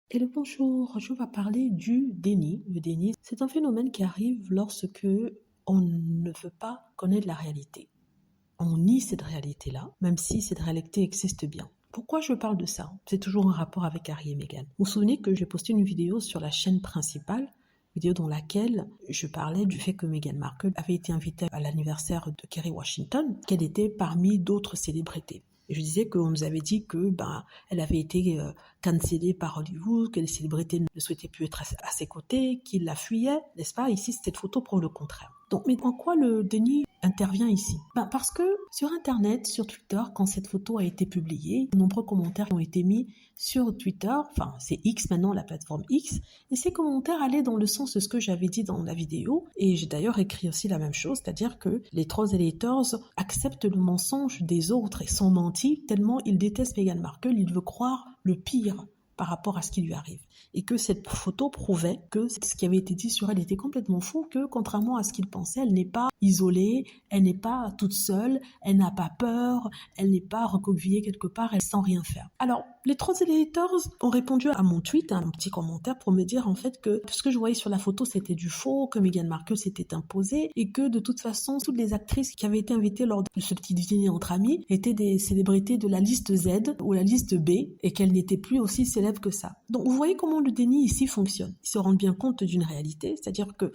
Hello, bonjour, je vais parler du déni. Le déni, c'est un phénomène qui arrive lorsque on ne veut pas connaître la réalité. On nie cette réalité-là, même si cette réalité existe bien. Pourquoi je parle de ça? C'est toujours un rapport avec Harry et Meghan. Vous vous souvenez que j'ai posté une vidéo sur la chaîne principale, vidéo dans laquelle je parlais du fait que Meghan Markle avait été invitée à l'anniversaire de Kerry Washington, qu'elle était parmi d'autres célébrités. Et je disais qu'on nous avait dit que elle avait été cancellée par Hollywood, que les célébrités ne souhaitaient plus être à ses côtés, qu'ils la fuyaient, n'est-ce pas? Ici, cette photo prouve le contraire. Donc, mais en quoi le déni intervient ici? Parce que sur Internet, sur Twitter, quand cette photo a été publiée, de nombreux commentaires ont été mis sur Twitter, enfin c'est X maintenant, la plateforme X, et ces commentaires allaient dans le sens de ce que j'avais dit dans la vidéo, et j'ai d'ailleurs écrit aussi la même chose, c'est-à-dire que les trolls et les haters acceptent le mensonge des autres et sont mentis tellement ils détestent Meghan Markle, ils veulent croire le pire par rapport à ce qui lui arrive. Et que cette photo prouvait que ce qui avait été dit sur elle était complètement faux, que contrairement à ce qu'il pensait, elle n'est pas isolée, elle n'est pas toute seule, elle n'a pas peur, elle n'est pas recroquevillée quelque part, elle sent rien faire. Alors, les trolls et les haters ont répondu à mon tweet, un petit commentaire pour me dire en fait que ce que je voyais sur la photo c'était du faux, que Meghan Markle s'était imposée et que de toute façon toutes les actrices qui avaient été invitées lors de ce petit dîner entre amis étaient des célébrités de la liste Z ou la liste B et qu'elles n'étaient plus aussi célèbres que ça. Donc vous voyez comment le déni ici fonctionne. Ils se rendent bien compte d'une réalité, c'est-à-dire que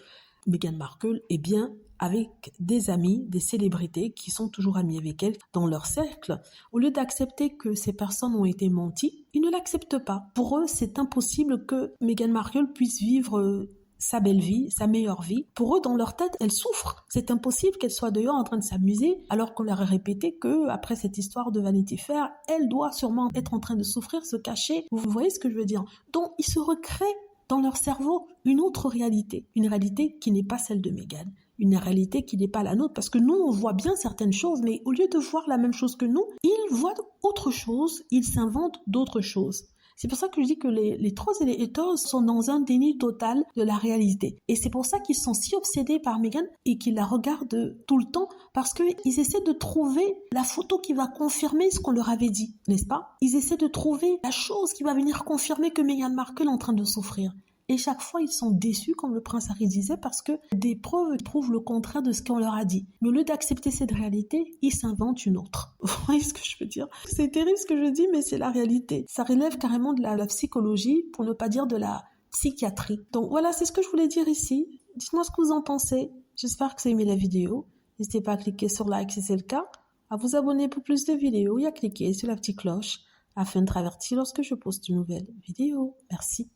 Meghan Markle est bien avec des amis, des célébrités qui sont toujours amis avec elle dans leur cercle. Au lieu d'accepter que ces personnes ont été menties, ils ne l'acceptent pas. Pour eux, c'est impossible que Meghan Markle puisse vivre sa belle vie, sa meilleure vie. Pour eux, dans leur tête, elle souffre. C'est impossible qu'elle soit dehors en train de s'amuser, alors qu'on leur a répété que, après cette histoire de Vanity Fair, elle doit sûrement être en train de souffrir, se cacher. Vous voyez ce que je veux dire? Donc, ils se recréent dans leur cerveau une autre réalité. Une réalité qui n'est pas celle de Meghan. Une réalité qui n'est pas la nôtre, parce que nous, on voit bien certaines choses, mais au lieu de voir la même chose que nous, ils voient autre chose, ils s'inventent d'autres choses. C'est pour ça que je dis que les trolls et les haters sont dans un déni total de la réalité. Et c'est pour ça qu'ils sont si obsédés par Meghan et qu'ils la regardent tout le temps, parce qu'ils essaient de trouver la photo qui va confirmer ce qu'on leur avait dit, n'est-ce pas? Ils essaient de trouver la chose qui va venir confirmer que Meghan Markle est en train de souffrir. Et chaque fois, ils sont déçus, comme le prince Harry disait, parce que des preuves prouvent le contraire de ce qu'on leur a dit. Mais au lieu d'accepter cette réalité, ils s'inventent une autre. Vous voyez ce que je veux dire? C'est terrible ce que je dis, mais c'est la réalité. Ça relève carrément de la psychologie, pour ne pas dire de la psychiatrie. Donc voilà, c'est ce que je voulais dire ici. Dites-moi ce que vous en pensez. J'espère que vous avez aimé la vidéo. N'hésitez pas à cliquer sur like si c'est le cas, à vous abonner pour plus de vidéos et à cliquer sur la petite cloche afin de être averti lorsque je poste de nouvelles vidéos. Merci.